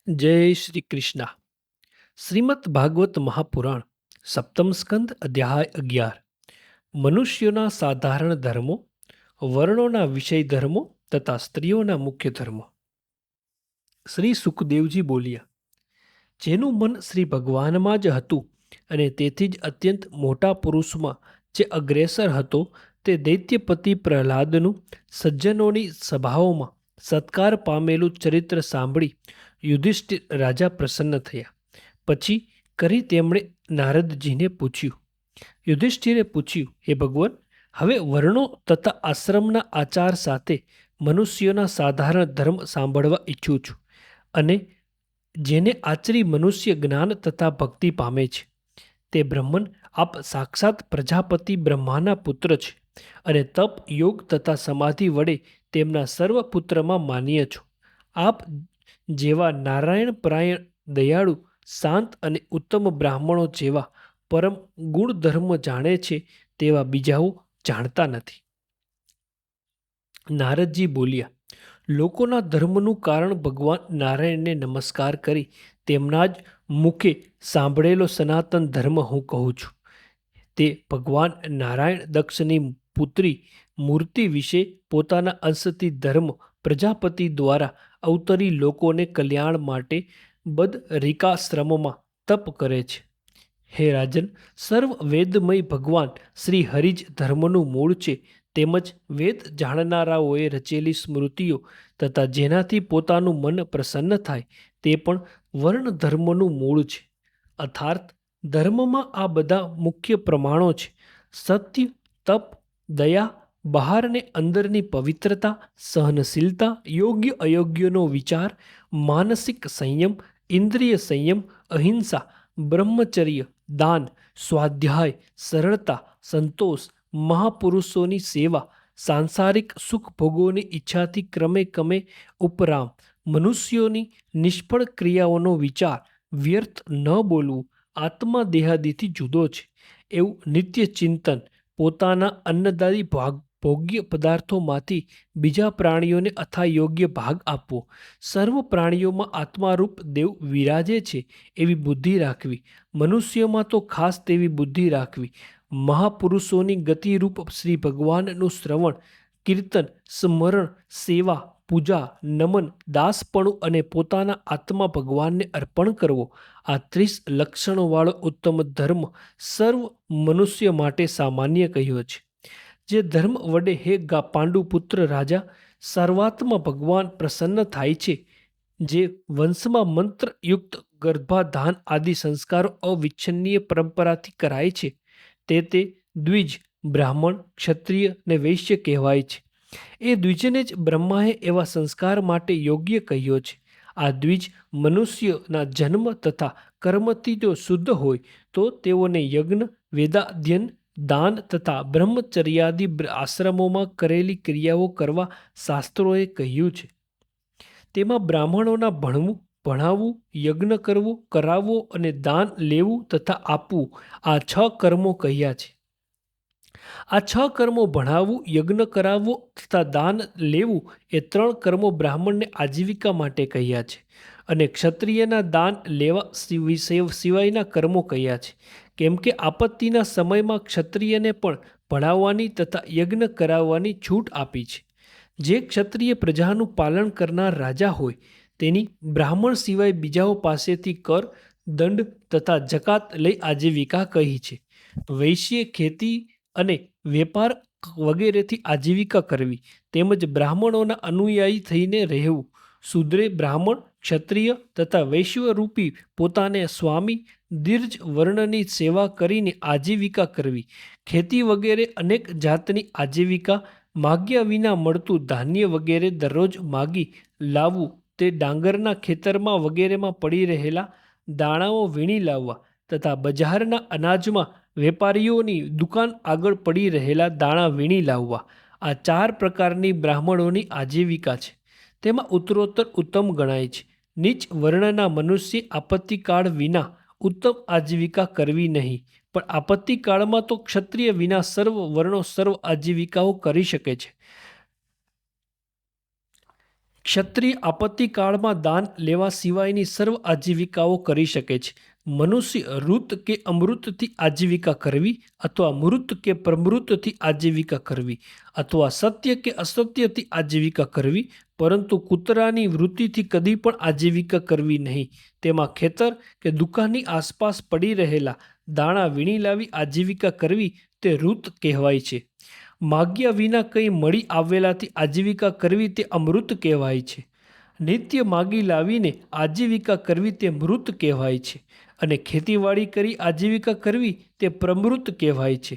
जय श्री कृष्णा। શ્રીમદ ભાગવત મહાપુરાણ સપ્તમ સ્કંદ અધ્યાય 11 મનુષ્યોના સાધારણ ધર્મો, વર્ણોના વિષય ધર્મો તથા સ્ત્રીઓના મુખ્ય ધર્મો. શ્રી સુખદેવજી બોલ્યા, જેનું મન શ્રી ભગવાનમાં જ હતું અને તેથી જ અત્યંત મોટા પુરુષમાં જે અગ્રેસર હતો, તે દૈત્યપતિ પ્રહલાદનું સજ્જનોની સભાઓમાં સત્કાર પામેલું ચરિત્ર સાંભળી યુધિષ્ઠિર રાજા પ્રસન્ન થયા. પછી કરી તેમણે નારદજીને પૂછ્યું. યુધિષ્ઠિરે પૂછ્યું, હે ભગવાન, હવે વર્ણો તથા આશ્રમના આચાર સાથે મનુષ્યોના સાધારણ ધર્મ સાંભળવા ઈચ્છું છું, અને જેને આચરી મનુષ્ય જ્ઞાન તથા ભક્તિ પામે છે. તે બ્રહ્મન, આપ સાક્ષાત પ્રજાપતિ બ્રહ્માના પુત્ર છે અને તપ, યોગ તથા સમાધિ વડે તેમના સર્વ પુત્રમાં માનીય છો. આપ જેવા નારાયણ પરાયણ, દયાળુ, શાંત અને ઉત્તમ બ્રાહ્મણો જેવા પરમ ગુણધર્મ જાણે છે, તેવા બીજાઓ જાણતા નથી. નારદજી બોલ્યા, લોકોના ધર્મનું કારણ ભગવાન નારાયણને નમસ્કાર કરી તેમના જ મુખે સાંભળેલો સનાતન ધર્મ હું કહું છું. તે ભગવાન નારાયણ દક્ષની પુત્રી મૂર્તિ વિશે પોતાના અંશથી ધર્મ પ્રજાપતિ દ્વારા અવતરી લોકોને કલ્યાણ માટે બદરિકાશ્રમમાં તપ કરે છે. હે રાજન, સર્વ વેદમય ભગવાન શ્રી હરિ જ ધર્મનું મૂળ છે, તેમજ વેદ જાણનારાઓએ રચેલી સ્મૃતિઓ તથા જેનાથી પોતાનું મન પ્રસન્ન થાય તે પણ વર્ણ ધર્મનું મૂળ છે. અર્થાત ધર્મમાં આ બધા મુખ્ય પ્રમાણો છે: સત્ય, તપ, દયા, બહાર ને અંદરની પવિત્રતા, સહનશીલતા, યોગ્ય અયોગ્યનો વિચાર, માનસિક સંયમ, ઇન્દ્રિય સંયમ, અહિંસા, બ્રહ્મચર્ય, દાન, સ્વાધ્યાય, સરળતા, સંતોષ, મહાપુરુષોની સેવા, સાંસારિક સુખ ભોગોની ઈચ્છાથી ક્રમે ક્રમે ઉપરામ, મનુષ્યોની નિષ્ફળ ક્રિયાઓનો વિચાર, વ્યર્થ ન બોલવું, આત્મા દેહાદિથી જુદો છે એવું નિત્ય ચિંતન, પોતાના અન્નદાયી ભોગ્ય પદાર્થોમાંથી બીજા પ્રાણીઓને અથાયોગ્ય ભાગ આપવો, સર્વ પ્રાણીઓમાં આત્મારૂપ દેવ વિરાજે છે એવી બુદ્ધિ રાખવી, મનુષ્યોમાં તો ખાસ તેવી બુદ્ધિ રાખવી, મહાપુરુષોની ગતિરૂપ શ્રી ભગવાનનું શ્રવણ, કીર્તન, સ્મરણ, સેવા, પૂજા, નમન, દાસપણું અને પોતાના આત્મા ભગવાનને અર્પણ કરવો, આ 30 લક્ષણોવાળો ઉત્તમ ધર્મ સર્વ મનુષ્ય માટે સામાન્ય કહ્યો છે. જે ધર્મ વડે હે પાંડુપુત્ર રાજા, સર્વાત્મા ભગવાન પ્રસન્ન થાય છે, જે વંશમાં મંત્રયુક્ત ગર્ભાધાન આદિ સંસ્કારો અવિચ્છિન્નીય પરંપરાથી કરાય છે, તે દ્વિજ, બ્રાહ્મણ, ક્ષત્રિય ને વૈશ્ય કહેવાય છે. એ દ્વિજને જ બ્રહ્માએ એવા સંસ્કાર માટે યોગ્ય કહ્યો છે. આ દ્વિજ મનુષ્યના જન્મ તથા કર્મથી જો શુદ્ધ હોય તો તેઓને યજ્ઞ, વેદાધ્યન, દાન તથા બ્રહ્મચર્યાદિ આશ્રમોમાં કરેલી ક્રિયાઓ કરવા શાસ્ત્રોએ કહ્યું છે. તેમાં બ્રાહ્મણોના ભણવું, ભણાવવું, યજ્ઞ કરવો, કરાવવો અને દાન લેવું તથા આપવું, આ 6 કર્મો કહ્યા છે. આ 6 કર્મો ભણાવવું, યજ્ઞ કરાવવો તથા દાન લેવું એ 3 કર્મો બ્રાહ્મણને આજીવિકા માટે કહ્યા છે, અને ક્ષત્રિયના દાન લેવા સિવાયના કર્મો કહ્યા છે. કેમ કે આપત્તિના સમયમાં ક્ષત્રિયને પણ ભણાવવાની તથા યજ્ઞ કરાવવાની છૂટ આપી છે. જે ક્ષત્રિય પ્રજાનું પાલન કરનાર રાજા હોય તેની બ્રાહ્મણ સિવાય બીજાઓ પાસેથી કર, દંડ તથા જકાત લઈ આજીવિકા કહી છે. વૈશ્ય ખેતી અને વેપાર વગેરેથી આજીવિકા કરવી, તેમજ બ્રાહ્મણોના અનુયાયી થઈને રહેવું. શૂદ્રે બ્રાહ્મણ, ક્ષત્રિય તથા વૈશ્યરૂપી પોતાને સ્વામી દીર્ઘ વર્ણની સેવા કરીને આજીવિકા કરવી. ખેતી વગેરે અનેક જાતની આજીવિકા, માગ્યા વિના મળતું ધાન્ય વગેરે દરરોજ માગી લાવવું, તે ડાંગરના ખેતરમાં વગેરેમાં પડી રહેલા દાણાઓ વીણી લાવવા તથા બજારના અનાજમાં વેપારીઓની દુકાન આગળ પડી રહેલા દાણા વીણી લાવવા, આ 4 પ્રકારની બ્રાહ્મણોની આજીવિકા છે. તેમાં ઉત્તરોત્તર ઉત્તમ ગણાય છે. નીચ વર્ણના મનુષ્ય આપત્તિકાળ વિના ઉત્તમ આજીવિકા કરવી નહીં, પણ આપત્તિકાળમાં તો ક્ષત્રિય વિના સર્વ વર્ણો સર્વ આજીવિકાઓ કરી શકે છે. ક્ષત્રિય આપત્તિકાળમાં દાન લેવા સિવાયની સર્વ આજીવિકાઓ કરી શકે છે. મનુષ્ય ઋત કે અમૃતથી આજીવિકા કરવી અથવા મૃત કે પ્રમૃતથી આજીવિકા કરવી અથવા સત્ય કે અસત્યથી આજીવિકા કરવી, પરંતુ કૂતરાની વૃત્તિથી કદી પણ આજીવિકા કરવી નહીં. તેમાં ખેતર કે દુકાનની આસપાસ પડી રહેલા દાણા વીણી લાવી આજીવિકા કરવી તે ઋત કહેવાય છે. માગ્યા વિના કંઈ મળી આવેલાથી આજીવિકા કરવી તે અમૃત કહેવાય છે. નિત્ય માગી લાવીને આજીવિકા કરવી તે મૃત કહેવાય છે. અને ખેતીવાડી કરી આજીવિકા કરવી તે પ્રમૃત કહેવાય છે.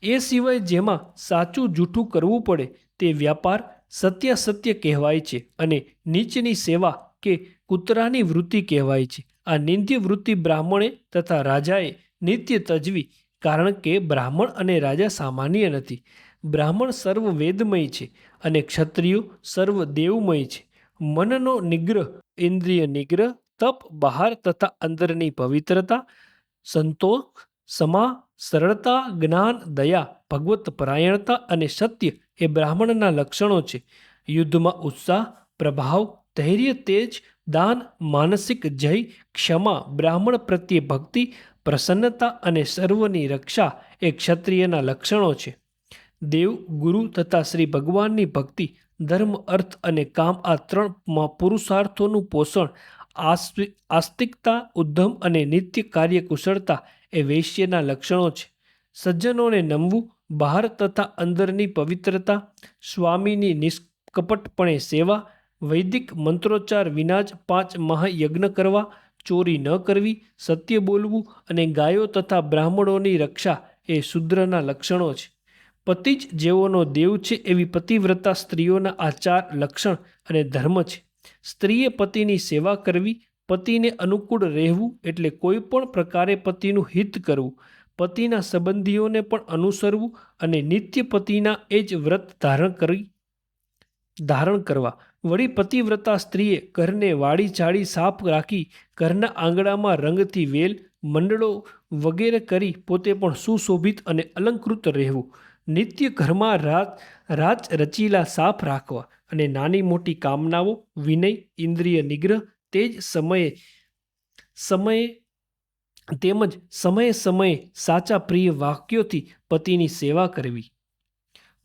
એ સિવાય જેમાં સાચું જૂઠું કરવું પડે તે વ્યાપાર સત્યાસત્ય કહેવાય છે અને નીચની સેવા કે કૂતરાની વૃત્તિ કહેવાય છે. આ નિંદ્ય વૃત્તિ બ્રાહ્મણે તથા રાજાએ નિત્ય તજવી, કારણ કે બ્રાહ્મણ અને રાજા સામાન્ય નથી. બ્રાહ્મણ સર્વ વેદમય છે અને ક્ષત્રિયો સર્વ દેવમય છે. મનનો નિગ્રહ, ઇન્દ્રિય નિગ્રહ, તપ, બહાર તથા અંદરની પવિત્રતા, સંતોષ, ક્ષમા, સરળતા, જ્ઞાન, દયા, ભગવત પરાયણતા અને સત્ય એ બ્રાહ્મણના લક્ષણો છે. યુદ્ધમાં ઉત્સાહ, પ્રભાવ, ધૈર્ય, તેજ, દાન, માનસિક જય, ક્ષમા, બ્રાહ્મણ પ્રત્યે ભક્તિ, પ્રસન્નતા અને સર્વની રક્ષા એ ક્ષત્રિયના લક્ષણો છે. દેવ, ગુરુ તથા શ્રી ભગવાનની ભક્તિ, ધર્મ, અર્થ અને કામ આ ત્રણ પુરુષાર્થોનું પોષણ, આસ્તિકતા, ઉદ્યમ અને નિત્ય કાર્યકુશળતા એ વૈશ્યના લક્ષણો છે. સજ્જનોને નમવું, બહાર તથા અંદરની પવિત્રતા, સ્વામીની નિષ્કપટપણે સેવા, વૈદિક મંત્રોચ્ચાર વિના જ 5 મહાયજ્ઞ કરવા, ચોરી ન કરવી, સત્ય બોલવું અને ગાયો તથા બ્રાહ્મણોની રક્ષા એ શૂદ્રના લક્ષણો છે. પતિ જ જેઓનો દેવ છે એવી પતિવ્રતા સ્ત્રીઓના આ 4 લક્ષણ અને ધર્મ છે. સ્ત્રીએ પતિની સેવા કરવી, પતિને અનુકૂળ રહેવું એટલે કોઈ પણ પ્રકારે પતિનું હિત કરવું, પતિના સંબંધીઓને પણ અનુસરવું અને નિત્ય પતિના એ જ વ્રત ધારણ કરવા. વળી પતિવ્રતા સ્ત્રીએ ઘરને વાડી ચાળી સાફ રાખી ઘરના આંગણામાં રંગથી વેલ, મંડળો વગેરે કરી પોતે પણ સુશોભિત અને અલંકૃત રહેવું. નિત્ય ઘરમાં રાજ રચીલા સાફ રાખવા અને નાની મોટી કામનાઓ, વિનય, ઇન્દ્રિય નિગ્રહ, તેમજ સમયે સમયે સાચા પ્રિય વાક્યોથી પતિની સેવા કરવી.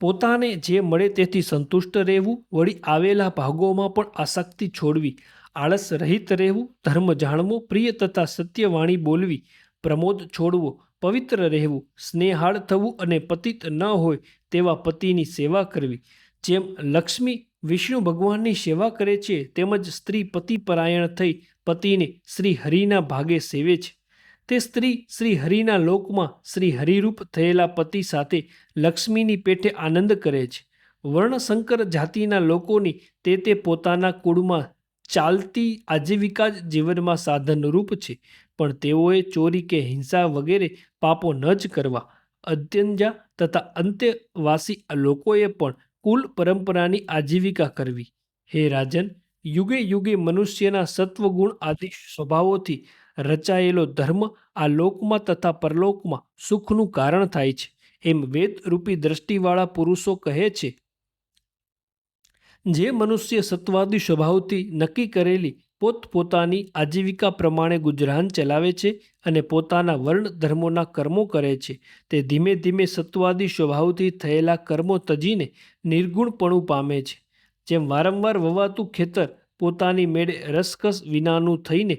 પોતાને જે મળે તેથી સંતુષ્ટ રહેવું. વળી આવેલા ભાગોમાં પણ આસક્તિ છોડવી. આળસ રહિત રહેવું, ધર્મ જાણવો, પ્રિય તથા સત્ય વાણી બોલવી, પ્રમોદ છોડવો, પવિત્ર રહેવું, સ્નેહાળ થવું અને પતિત ન હોય તેવા પતિની સેવા કરવી. જેમ લક્ષ્મી વિષ્ણુ ભગવાનની સેવા કરે છે તેમજ સ્ત્રી પતિપરાયણ થઈ પતિને શ્રી હરિના ભાગે સેવે છે. તે સ્ત્રી શ્રી હરિના લોકમાં શ્રી હરિરૂપ થયેલા પતિ સાથે લક્ષ્મીની પેઠે આનંદ કરે છે. વર્ણશંકર જાતિના લોકોની તે પોતાના કુળમાં ચાલતી આજીવિકા જ જીવનમાં સાધનરૂપ છે, પણ તેઓએ ચોરી કે હિંસા વગેરે પાપો ન જ કરવા. અત્યંજા તથા અંત્યવાસી લોકોએ પણ કુલ પરંપરાની આજીવિકા કરવી. હે રાજન, યુગે યુગે મનુષ્યના સત્વગુણ આદિ સ્વભાવોથી રચાયેલો ધર્મ આ લોકમાં તથા પરલોકમાં સુખનું કારણ થાય છે, એમ વેદરૂપી દ્રષ્ટિવાળા પુરુષો કહે છે. જે મનુષ્ય સત્વાદી સ્વભાવથી નક્કી કરેલી પોતપોતાની આજીવિકા પ્રમાણે ગુજરાન ચલાવે છે અને પોતાના વર્ણ ધર્મોના કર્મો કરે છે, તે ધીમે ધીમે સત્વાદી સ્વભાવથી થયેલા કર્મો તજીને નિર્ગુણપણું પામે છે. જેમ વારંવાર વવાતું ખેતર પોતાની મેળે રસકસ વિનાનું થઈને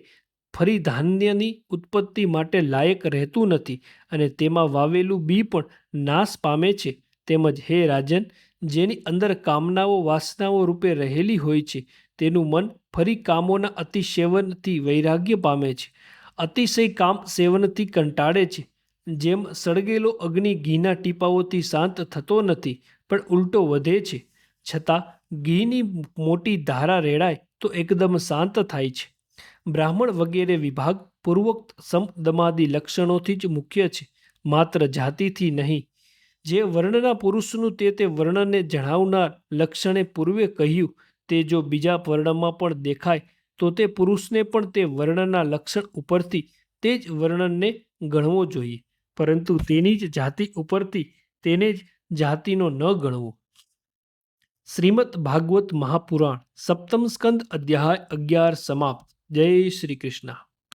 ફરી ધાન્યની ઉત્પત્તિ માટે લાયક રહેતું નથી અને તેમાં વાવેલું બી પણ નાશ પામે છે, તેમજ હે રાજન, જેની અંદર કામનાઓ વાસનાઓ રૂપે રહેલી હોય છે તેનું મન ફરી કામોના અતિસેવનથી વૈરાગ્ય પામે છે, અતિશય કામ સેવનથી કંટાળે છે. જેમ સળગેલો અગ્નિ ઘીના ટીપાઓથી શાંત થતો નથી પણ ઉલટો વધે છે, છતાં ઘીની મોટી ધારા રેડાય તો એકદમ શાંત થાય છે. બ્રાહ્મણ વગેરે વિભાગ પૂર્વોક્ત સમ દમાદિ લક્ષણોથી જ મુખ્ય છે, માત્ર જાતિથી નહીં. જે વર્ણના પુરુષનું તે વર્ણને જણાવનાર લક્ષણે પૂર્વે કહ્યું તે જો બીજા વર્ણમાં પણ દેખાય તો તે પુરુષને પણ તે વર્ણના લક્ષણ ઉપરથી તે જ વર્ણનને ગણવો જોઈએ, પરંતુ તેની જ જાતિ ઉપરથી તેને જ જાતિનો ન ગણવો. શ્રીમદ ભાગવત મહાપુરાણ સપ્તમ સ્કંદ અધ્યાય 11 સમાપ્ત. જય શ્રી કૃષ્ણ.